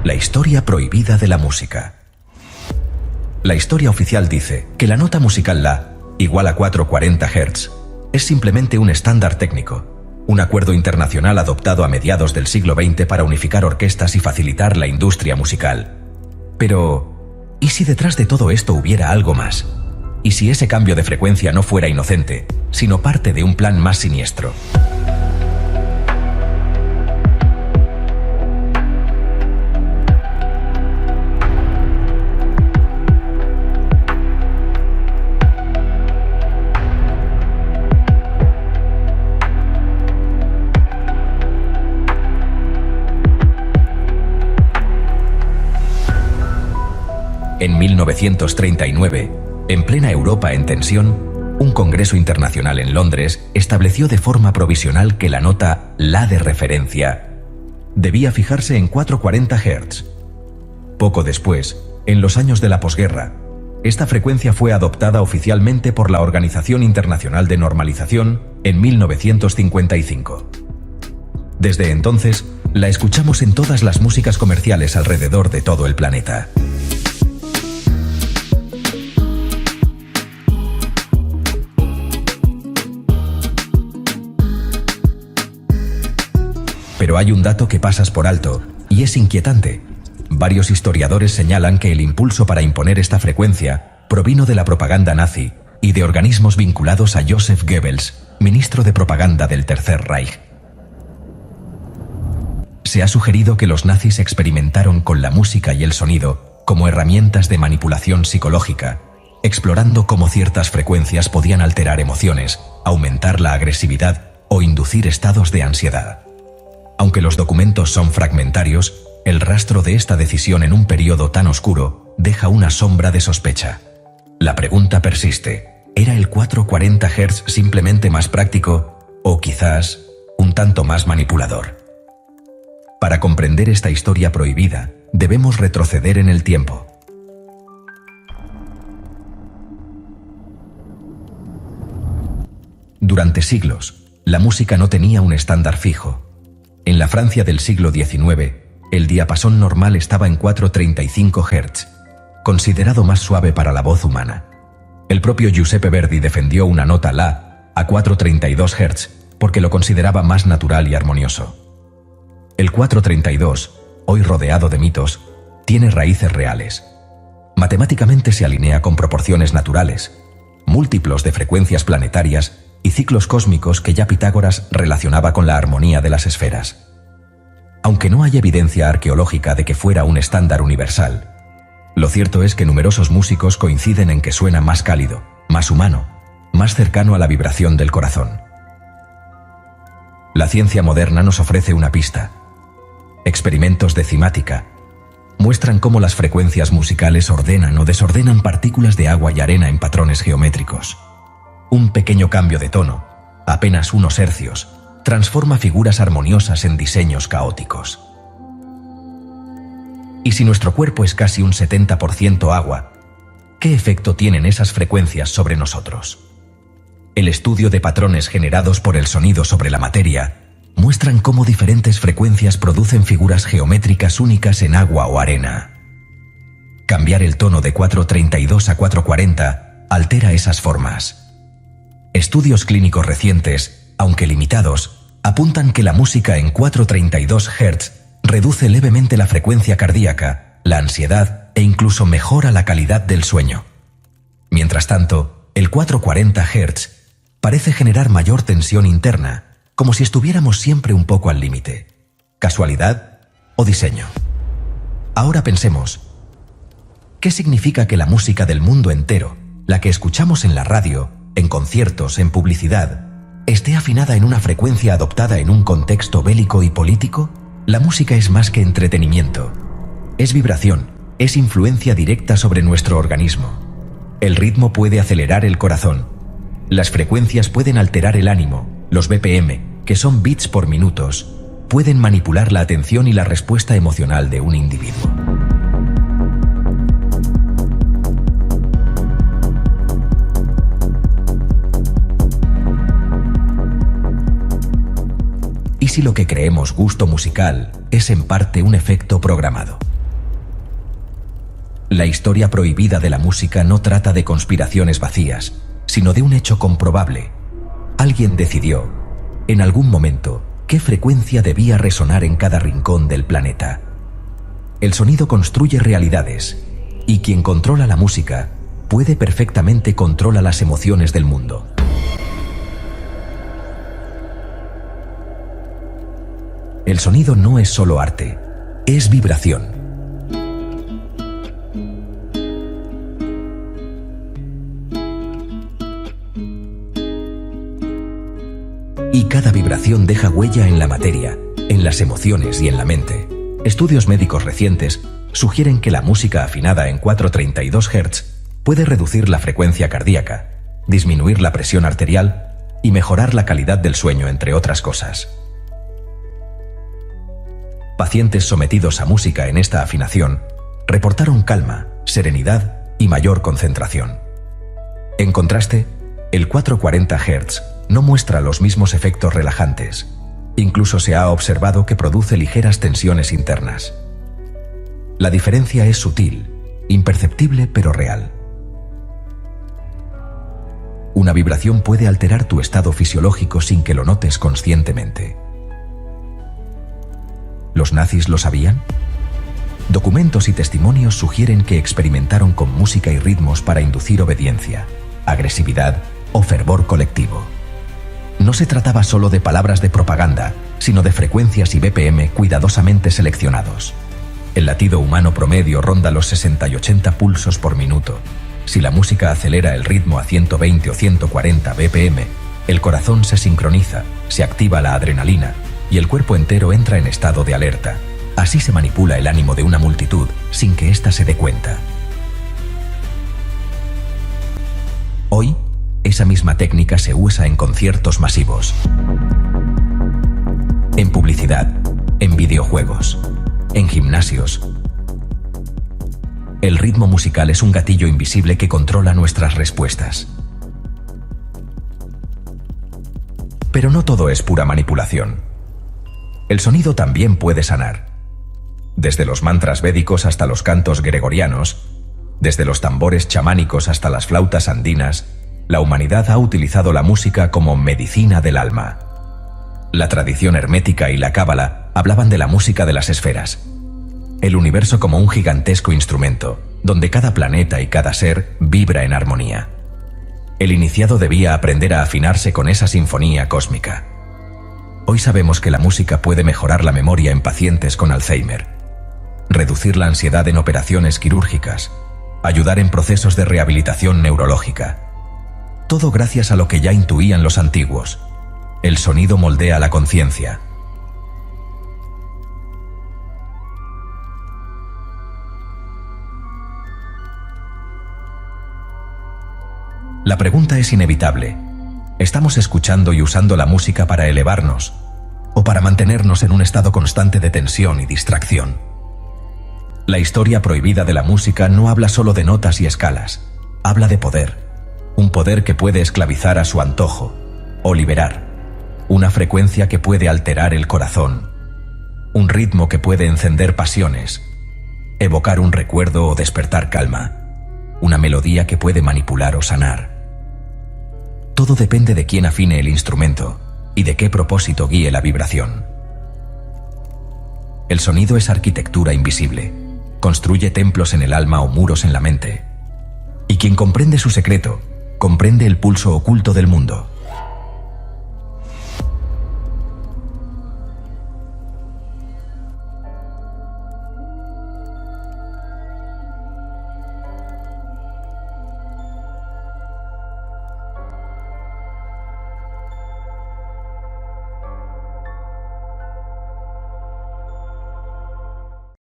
La historia prohibida de la música. La historia oficial dice que la nota musical La, igual a 440 Hz, es simplemente un estándar técnico, un acuerdo internacional adoptado a mediados del siglo XX para unificar orquestas y facilitar la industria musical. Pero, ¿y si detrás de todo esto hubiera algo más? ¿Y si ese cambio de frecuencia no fuera inocente, sino parte de un plan más siniestro? En 1939, en plena Europa en tensión, un congreso internacional en Londres estableció de forma provisional que la nota La de referencia debía fijarse en 440 Hz. Poco después, en los años de la posguerra, esta frecuencia fue adoptada oficialmente por la Organización Internacional de Normalización en 1955. Desde entonces, la escuchamos en todas las músicas comerciales alrededor de todo el planeta. Pero hay un dato que pasas por alto, y es inquietante. Varios historiadores señalan que el impulso para imponer esta frecuencia provino de la propaganda nazi y de organismos vinculados a Joseph Goebbels, ministro de propaganda del Tercer Reich. Se ha sugerido que los nazis experimentaron con la música y el sonido como herramientas de manipulación psicológica, explorando cómo ciertas frecuencias podían alterar emociones, aumentar la agresividad o inducir estados de ansiedad. Aunque los documentos son fragmentarios, el rastro de esta decisión en un periodo tan oscuro deja una sombra de sospecha. La pregunta persiste: ¿era el 440 Hz simplemente más práctico o quizás un tanto más manipulador? Para comprender esta historia prohibida, debemos retroceder en el tiempo. Durante siglos, la música no tenía un estándar fijo. En la Francia del siglo XIX, el diapasón normal estaba en 435 Hz, considerado más suave para la voz humana. El propio Giuseppe Verdi defendió una nota La a 432 Hz porque lo consideraba más natural y armonioso. El 432, hoy rodeado de mitos, tiene raíces reales. Matemáticamente se alinea con proporciones naturales, múltiplos de frecuencias planetarias y ciclos cósmicos que ya Pitágoras relacionaba con la armonía de las esferas. Aunque no hay evidencia arqueológica de que fuera un estándar universal, lo cierto es que numerosos músicos coinciden en que suena más cálido, más humano, más cercano a la vibración del corazón. La ciencia moderna nos ofrece una pista. Experimentos de cimática muestran cómo las frecuencias musicales ordenan o desordenan partículas de agua y arena en patrones geométricos. Un pequeño cambio de tono, apenas unos hercios, transforma figuras armoniosas en diseños caóticos. Y si nuestro cuerpo es casi un 70% agua, ¿qué efecto tienen esas frecuencias sobre nosotros? El estudio de patrones generados por el sonido sobre la materia muestran cómo diferentes frecuencias producen figuras geométricas únicas en agua o arena. Cambiar el tono de 432 a 440 altera esas formas. Estudios clínicos recientes, aunque limitados, apuntan que la música en 432 Hz reduce levemente la frecuencia cardíaca, la ansiedad e incluso mejora la calidad del sueño. Mientras tanto, el 440 Hz parece generar mayor tensión interna, como si estuviéramos siempre un poco al límite. ¿Casualidad o diseño? Ahora pensemos, ¿qué significa que la música del mundo entero, la que escuchamos en la radio, en conciertos, en publicidad, esté afinada en una frecuencia adoptada en un contexto bélico y político? La música es más que entretenimiento. Es vibración, es influencia directa sobre nuestro organismo. El ritmo puede acelerar el corazón. Las frecuencias pueden alterar el ánimo. Los BPM, que son bits por minutos, pueden manipular la atención y la respuesta emocional de un individuo. ¿Y si lo que creemos gusto musical es en parte un efecto programado? La historia prohibida de la música no trata de conspiraciones vacías, sino de un hecho comprobable. Alguien decidió, en algún momento, qué frecuencia debía resonar en cada rincón del planeta. El sonido construye realidades, y quien controla la música puede perfectamente controlar las emociones del mundo. El sonido no es solo arte, es vibración. Y cada vibración deja huella en la materia, en las emociones y en la mente. Estudios médicos recientes sugieren que la música afinada en 432 Hz puede reducir la frecuencia cardíaca, disminuir la presión arterial y mejorar la calidad del sueño, entre otras cosas. Pacientes sometidos a música en esta afinación reportaron calma, serenidad y mayor concentración. En contraste, el 440 Hz no muestra los mismos efectos relajantes. Incluso se ha observado que produce ligeras tensiones internas. La diferencia es sutil, imperceptible pero real. Una vibración puede alterar tu estado fisiológico sin que lo notes conscientemente. ¿Los nazis lo sabían? Documentos y testimonios sugieren que experimentaron con música y ritmos para inducir obediencia, agresividad o fervor colectivo. No se trataba solo de palabras de propaganda, sino de frecuencias y BPM cuidadosamente seleccionados. El latido humano promedio ronda los 60 y 80 pulsos por minuto. Si la música acelera el ritmo a 120 o 140 BPM, el corazón se sincroniza, se activa la adrenalina y el cuerpo entero entra en estado de alerta. Así se manipula el ánimo de una multitud sin que ésta se dé cuenta. Hoy, esa misma técnica se usa en conciertos masivos, en publicidad, en videojuegos, en gimnasios. El ritmo musical es un gatillo invisible que controla nuestras respuestas. Pero no todo es pura manipulación. El sonido también puede sanar. Desde los mantras védicos hasta los cantos gregorianos, desde los tambores chamánicos hasta las flautas andinas, la humanidad ha utilizado la música como medicina del alma. La tradición hermética y la cábala hablaban de la música de las esferas, el universo como un gigantesco instrumento, donde cada planeta y cada ser vibra en armonía. El iniciado debía aprender a afinarse con esa sinfonía cósmica. Hoy sabemos que la música puede mejorar la memoria en pacientes con Alzheimer, reducir la ansiedad en operaciones quirúrgicas, ayudar en procesos de rehabilitación neurológica. Todo gracias a lo que ya intuían los antiguos. El sonido moldea la conciencia. La pregunta es inevitable. ¿Estamos escuchando y usando la música para elevarnos o para mantenernos en un estado constante de tensión y distracción? La historia prohibida de la música no habla solo de notas y escalas, habla de poder. Un poder que puede esclavizar a su antojo o liberar. Una frecuencia que puede alterar el corazón. Un ritmo que puede encender pasiones, evocar un recuerdo o despertar calma. Una melodía que puede manipular o sanar. Todo depende de quién afine el instrumento y de qué propósito guíe la vibración. El sonido es arquitectura invisible. Construye templos en el alma o muros en la mente. Y quien comprende su secreto, comprende el pulso oculto del mundo.